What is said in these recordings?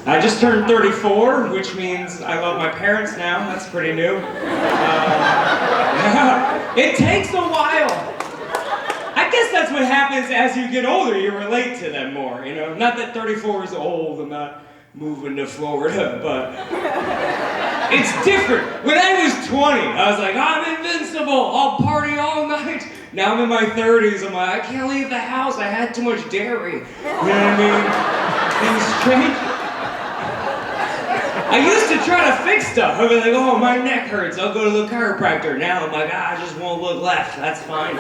I just turned 34, which means I love my parents now. That's pretty new. Yeah. It takes a while. I guess that's what happens as you get older. You relate to them more, you know? Not that 34 is old. I'm not moving to Florida, but it's different. When I was 20, I was like, I'm invincible. I'll party all night. Now I'm in my 30s. I'm like, I can't leave the house. I had too much dairy. You know what I mean? Things change. I used to try to fix stuff. I'd be like, oh, my neck hurts. I'll go to the chiropractor. Now I'm like, I just won't look left. That's fine.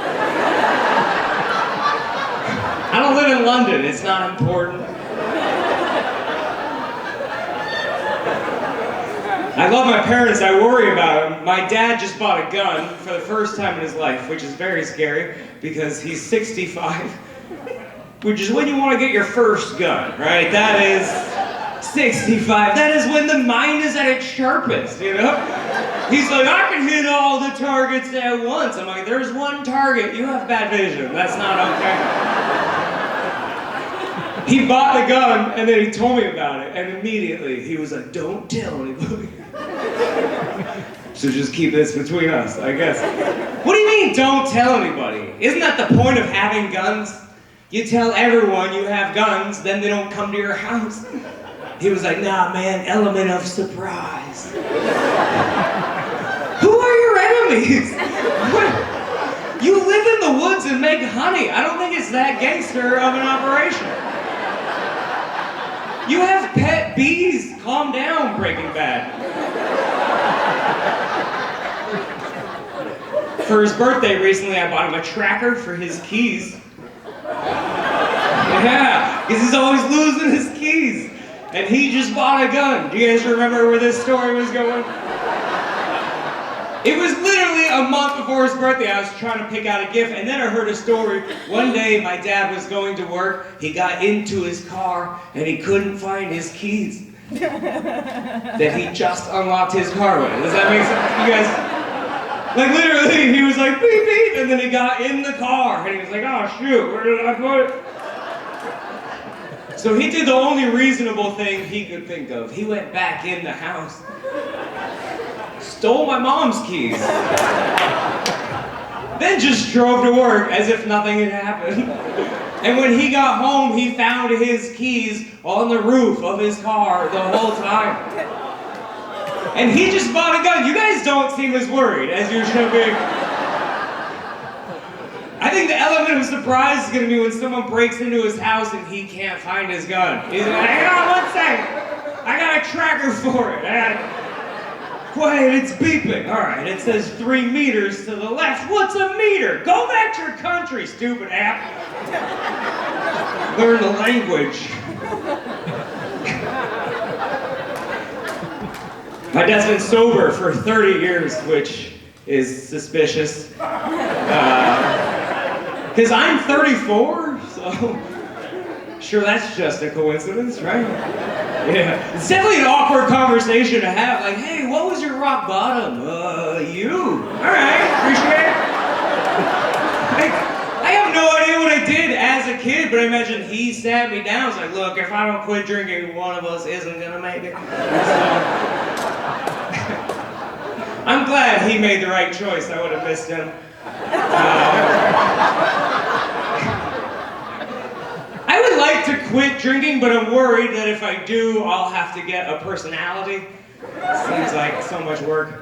I don't live in London. It's not important. I love my parents. I worry about them. My dad just bought a gun for the first time in his life, which is very scary because he's 65, which is when you want to get your first gun, right? That is 65. That is when the mind is at its sharpest, you know? He's like, I can hit all the targets at once. I'm like, there's one target. You have bad vision. That's not okay. He bought the gun, and then he told me about it, and immediately he was like, don't tell anybody. So just keep this between us, I guess. What do you mean, don't tell anybody? Isn't that the point of having guns? You tell everyone you have guns, then they don't come to your house. He was like, nah, man, element of surprise. Who are your enemies? You live in the woods and make honey. I don't think it's that gangster of an operation. You have pet bees. Calm down, Breaking Bad. For his birthday recently, I bought him a tracker for his keys. Yeah, because he's always losing his keys. And he just bought a gun. Do you guys remember where this story was going? It was literally a month before his birthday. I was trying to pick out a gift, and then I heard a story. One day, my dad was going to work. He got into his car, and he couldn't find his keys that he just unlocked his car with. Does that make sense? You guys? Like, literally, he was like, beep, beep, and then he got in the car, and he was like, oh, shoot, where did I put it? So he did the only reasonable thing he could think of. He went back in the house. Stole my mom's keys. Then just drove to work as if nothing had happened. And when he got home, he found his keys on the roof of his car the whole time. And he just bought a gun. You guys don't seem as worried as you should be. I think the element of surprise is going to be when someone breaks into his house and he can't find his gun. He's like, hang on one second. I got a tracker for it. Quiet, it's beeping. All right, it says 3 meters to the left. What's a meter? Go back to your country, stupid app. Learn the language. My dad's been sober for 30 years, which is suspicious. Because I'm 34, so sure that's just a coincidence, right? Yeah, it's definitely an awkward conversation to have. Like, hey, what was your rock bottom? You. All right, appreciate it. I have no idea what I did as a kid, but I imagine he sat me down. It's like, look, if I don't quit drinking, one of us isn't gonna make it. So, I'm glad he made the right choice. I would have missed him. I would like to quit drinking, but I'm worried that if I do, I'll have to get a personality. Seems like so much work.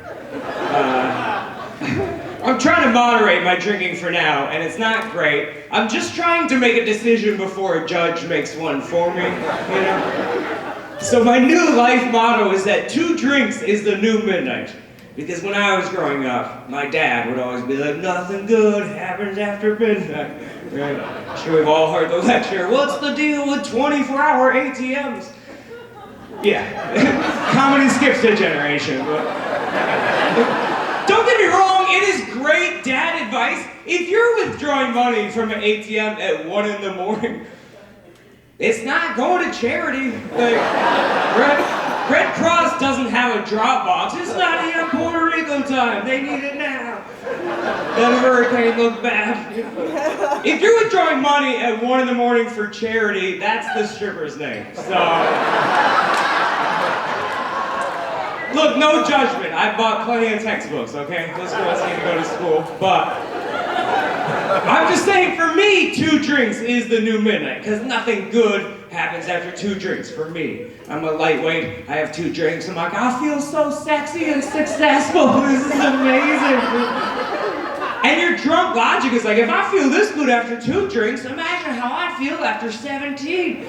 I'm trying to moderate my drinking for now, and it's not great. I'm just trying to make a decision before a judge makes one for me, you know? So my new life motto is that 2 drinks is the new midnight. Because when I was growing up, my dad would always be like, nothing good happens after midnight. Right? I'm sure we've all heard the lecture. What's the deal with 24-hour ATMs? Yeah, comedy skips a generation. But don't get me wrong, it is great dad advice. If you're withdrawing money from an ATM at 1 in the morning, it's not going to charity. Like, Red Cross doesn't have a drop box. It's not even Puerto Rico time. They need it now. That hurricane looked bad. If you're withdrawing money at 1 in the morning for charity, that's the stripper's name. So. Look, no judgment. I bought plenty of textbooks, okay? Those girls need to go to school, but I'm just saying, for me, 2 drinks is the new midnight, because nothing good happens after 2 drinks for me. I'm a lightweight, I have 2 drinks, I'm like, I feel so sexy and successful, this is amazing. And your drunk logic is like, if I feel this good after 2 drinks, imagine how I feel after 17.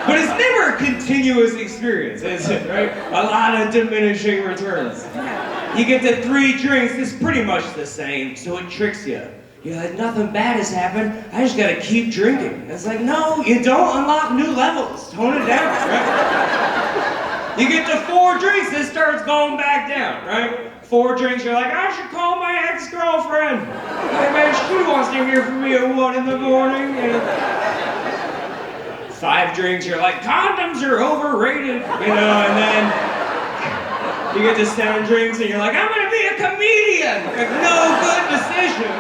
But it's never a continuous experience, is it, right? A lot of diminishing returns. You get to 3 drinks, it's pretty much the same, so it tricks you. You're like, nothing bad has happened, I just gotta keep drinking. It's like, no, you don't unlock new levels. Tone it down, right? You get to 4 drinks, it starts going back down, right? 4 drinks, you're like, I should call my ex-girlfriend. Hey man, she wants to hear from me at 1 in the morning. And 5 drinks, you're like, condoms are overrated, and then you get to 7 drinks and you're like, I'm gonna be a comedian. Like, no good decision.